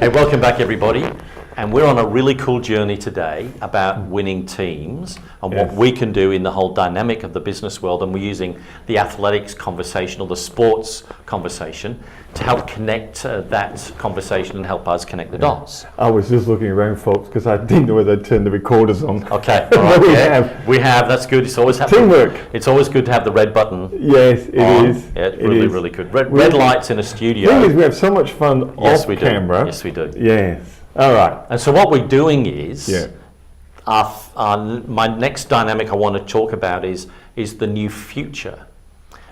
Hey, welcome back everybody. And we're on a really cool journey today about winning teams and what we can do in the whole dynamic of the business world. And we're using the athletics conversation or the sports conversation to help connect that conversation and help us connect the dots. I was just looking around, folks, because I didn't know whether I'd turn the recorders on. Okay, all right. We have, that's good. It's always teamwork. It's always good to have the red button. Yes, it is. Yeah, it's really good. Red lights in a studio. The thing is, we have so much fun off camera. Yes, we do. Yes. All right. And so what we're doing is, my next dynamic I want to talk about is the new future.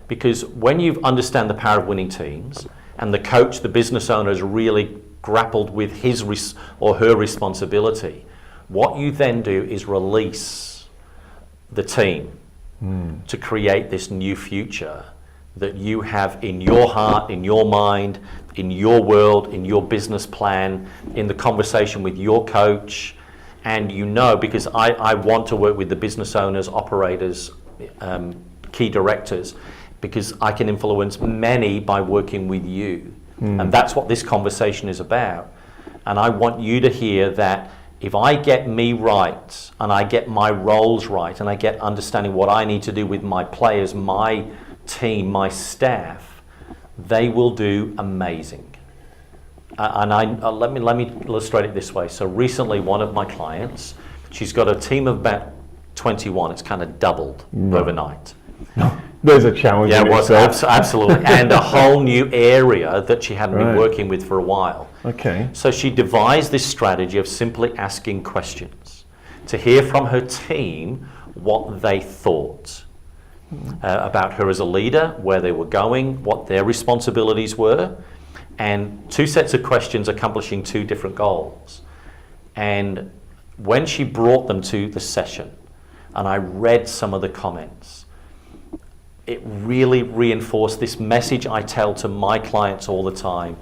Because when you understand the power of winning teams, and the coach, the business owner, has really grappled with his or her responsibility, what you then do is release the team to create this new future that you have in your heart, in your mind, in your world, in your business plan, in the conversation with your coach. And you know, because I want to work with the business owners, operators, key directors, because I can influence many by working with you. And that's what this conversation is about. And I want you to hear that if I get me right, and I get my roles right, and I get understanding what I need to do with my players, my team, my staff, they will do amazing. And let me illustrate it this way. So recently, one of my clients, she's got a team of about 21. It's kind of doubled overnight. No, there's a challenge. Yeah, it was absolutely, and a whole new area that she hadn't been working with for a while. Okay. So she devised this strategy of simply asking questions to hear from her team what they thought. About her as a leader, where they were going, what their responsibilities were, and two sets of questions accomplishing two different goals. And when she brought them to the session, and I read some of the comments, it really reinforced this message I tell to my clients all the time,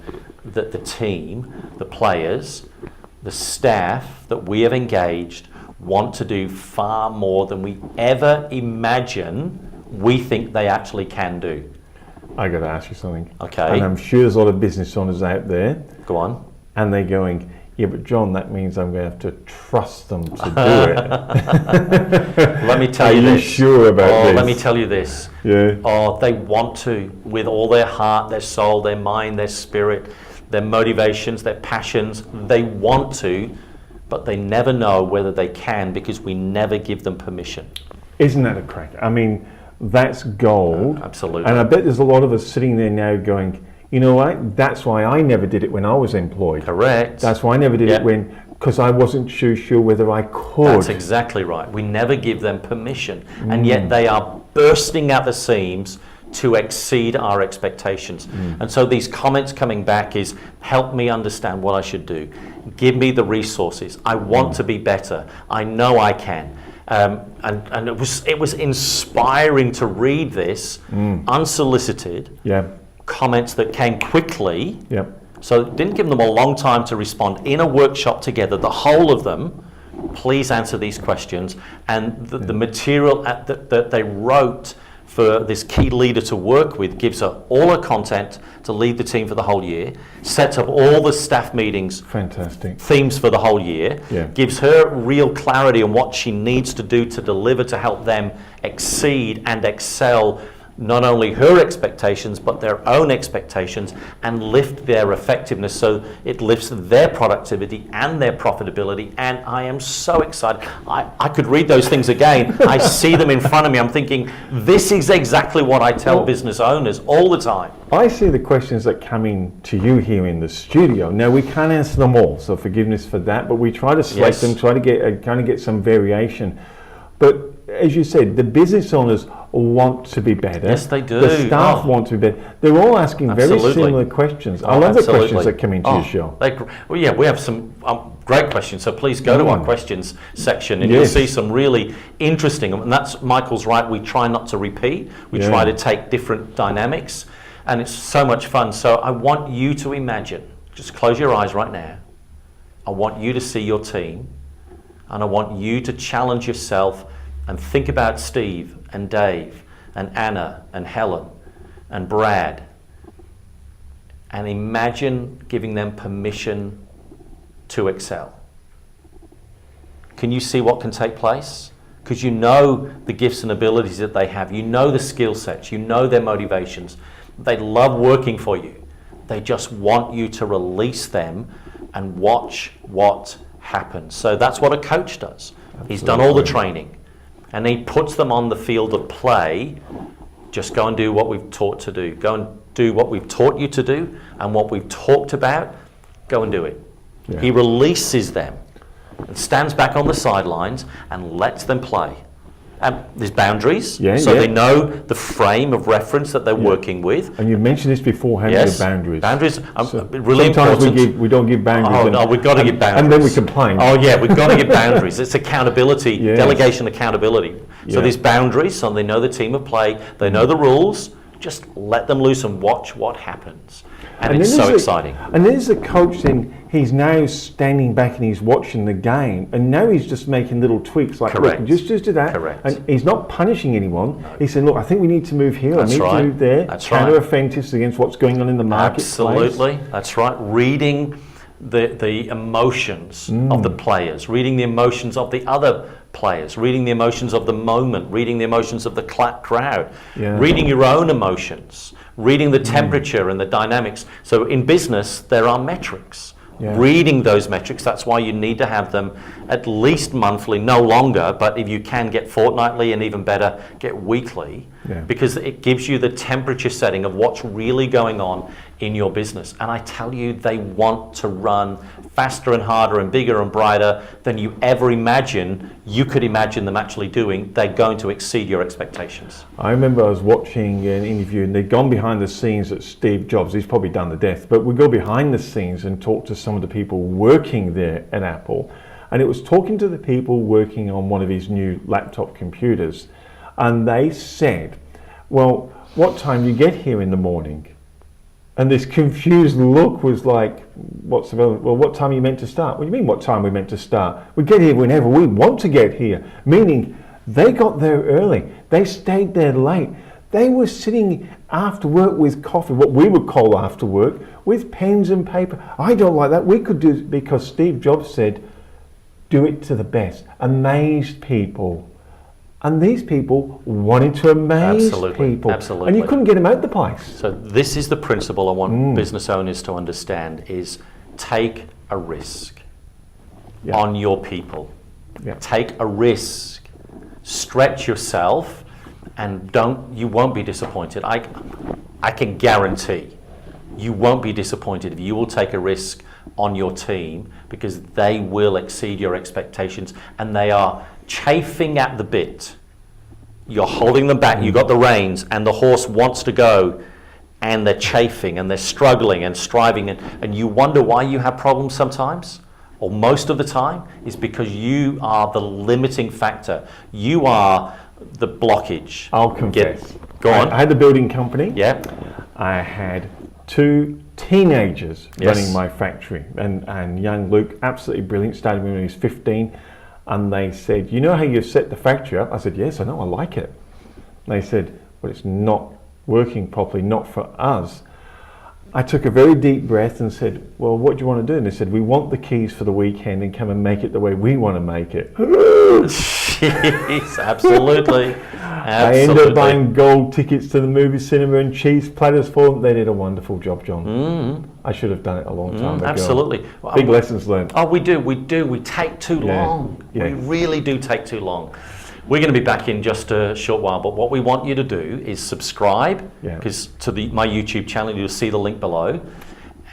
that the team, the players, the staff that we have engaged want to do far more than we ever imagine we think they actually can do. I got to ask you something. Okay. And I'm sure there's a lot of business owners out there. Go on. And they're going, yeah, but John, that means I'm going to have to trust them to do it. Let me tell you this. Are you sure about this? Let me tell you this. Yeah. Oh, they want to, with all their heart, their soul, their mind, their spirit, their motivations, their passions. They want to, but they never know whether they can, because we never give them permission. Isn't that a crack? I mean, that's gold. Absolutely. And I bet there's a lot of us sitting there now going, you know what, that's why I never did it when I was employed. Correct. That's why I never did it because I wasn't too sure whether I could. That's exactly right. We never give them permission. And yet they are bursting at the seams to exceed our expectations. And so these comments coming back is, help me understand what I should do. Give me the resources. I want to be better. I know I can. And it was inspiring to read this unsolicited comments that came quickly. So it didn't give them a long time to respond. In a workshop together, the whole of them, please answer these questions. And the material that they wrote for this key leader to work with gives her all her content to lead the team for the whole year, sets up all the staff meetings, themes for the whole year, gives her real clarity on what she needs to do to deliver to help them exceed and excel not only her expectations but their own expectations, and lift their effectiveness so it lifts their productivity and their profitability. And I am so excited. I could read those things again. I see them in front of me. I'm thinking, this is exactly what I tell business owners all the time. I see the questions that come in to you here in the studio. Now, we can't answer them all, so forgiveness for that, but we try to select them, try to get some variation. But as you said, the business owners want to be better. Yes, they do. The staff want to be better. They're all asking very similar questions. I love the questions that come into your show. Well, yeah, we have some great questions, so please go to our questions section and you'll see some really interesting, and that's, Michael's right, we try not to repeat. We try to take different dynamics, and it's so much fun. So I want you to imagine, just close your eyes right now. I want you to see your team, and I want you to challenge yourself and think about Steve and Dave and Anna and Helen and Brad, and imagine giving them permission to excel. Can you see what can take place? Because you know the gifts and abilities that they have. You know the skill sets. You know their motivations. They love working for you. They just want you to release them and watch what happens. So that's what a coach does. Absolutely. He's done all the training and he puts them on the field of play. Just go and do what we've taught to do. Go and do what we've taught you to do, and what we've talked about, go and do it. Yeah. He releases them and stands back on the sidelines and lets them play. There's boundaries, they know the frame of reference that they're working with. And you mentioned this beforehand, yes. Boundaries. Boundaries are really important. Sometimes we don't give boundaries. No, we've got to give boundaries. And then we complain. Oh yeah, we've got to give boundaries. It's accountability, delegation accountability. So these boundaries, so they know the team of play, they know the rules, just let them loose and watch what happens. And it's so exciting. And there's the coach then, he's now standing back and he's watching the game, and now he's just making little tweaks like, correct. Look, just do that. Correct. And he's not punishing anyone. No. He's saying, look, I think we need to move here, That's I need right. to move there. That's counter right. offensives against what's going on in the marketplace. Absolutely, that's right. Reading the emotions of the players, reading the emotions of the other players, reading the emotions of the moment, reading the emotions of the crowd, reading your own emotions, reading the temperature and the dynamics. So in business, there are metrics. Reading those metrics, that's why you need to have them at least monthly, no longer, but if you can get fortnightly and even better, get weekly, because it gives you the temperature setting of what's really going on in your business. And I tell you, they want to run faster and harder and bigger and brighter than you ever you could imagine them actually doing. They're going to exceed your expectations. I remember I was watching an interview and they'd gone behind the scenes at Steve Jobs. He's probably done the death, but we go behind the scenes and talk to some of the people working there at Apple. And it was talking to the people working on one of his new laptop computers. And they said, well, what time do you get here in the morning? And this confused look was like, what time are you meant to start? What do you mean, what time are we meant to start? We get here whenever we want to get here. Meaning, they got there early. They stayed there late. They were sitting after work with coffee, what we would call after work, with pens and paper. I don't like that. We could do it because Steve Jobs said, do it to the best. Amazed people. And these people wanted to amaze people. Absolutely. And you couldn't get them out the place. So this is the principle I want business owners to understand is take a risk on your people. Take a risk. Stretch yourself and you won't be disappointed. I can guarantee you won't be disappointed if you will take a risk on your team, because they will exceed your expectations and they are chafing at the bit. You're holding them back, you've got the reins and the horse wants to go and they're chafing and they're struggling and striving and you wonder why you have problems sometimes, or most of the time, is because you are the limiting factor. You are the blockage. I'll confess. Go on. I had the building company. Yeah. I had 2 teenagers running my factory, and young Luke, absolutely brilliant, started when he was 15, and they said, you know how you set the factory up? I said, yes, I know, I like it. And they said, well, it's not working properly, not for us. I took a very deep breath and said, well, what do you want to do? And they said, we want the keys for the weekend and come and make it the way we want to make it. Jeez, absolutely. I ended up buying gold tickets to the movie cinema and cheese platters for them. They did a wonderful job, John. I should have done it a long time ago. Absolutely. Big lessons learned. Oh, we do. We take too long. We really do take too long. We're going to be back in just a short while, but what we want you to do is subscribe, because to my YouTube channel, you'll see the link below.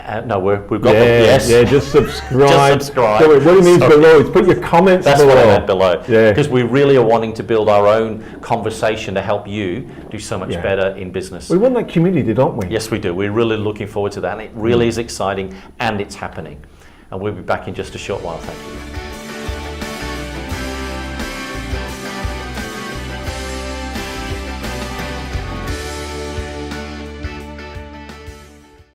We've got just subscribe. Just subscribe. So what it means below is put your comments below. That's what I meant below. Because we really are wanting to build our own conversation to help you do so much better in business. We want that community, don't we? Yes, we do. We're really looking forward to that, and it really is exciting, and it's happening. And we'll be back in just a short while. Thank you.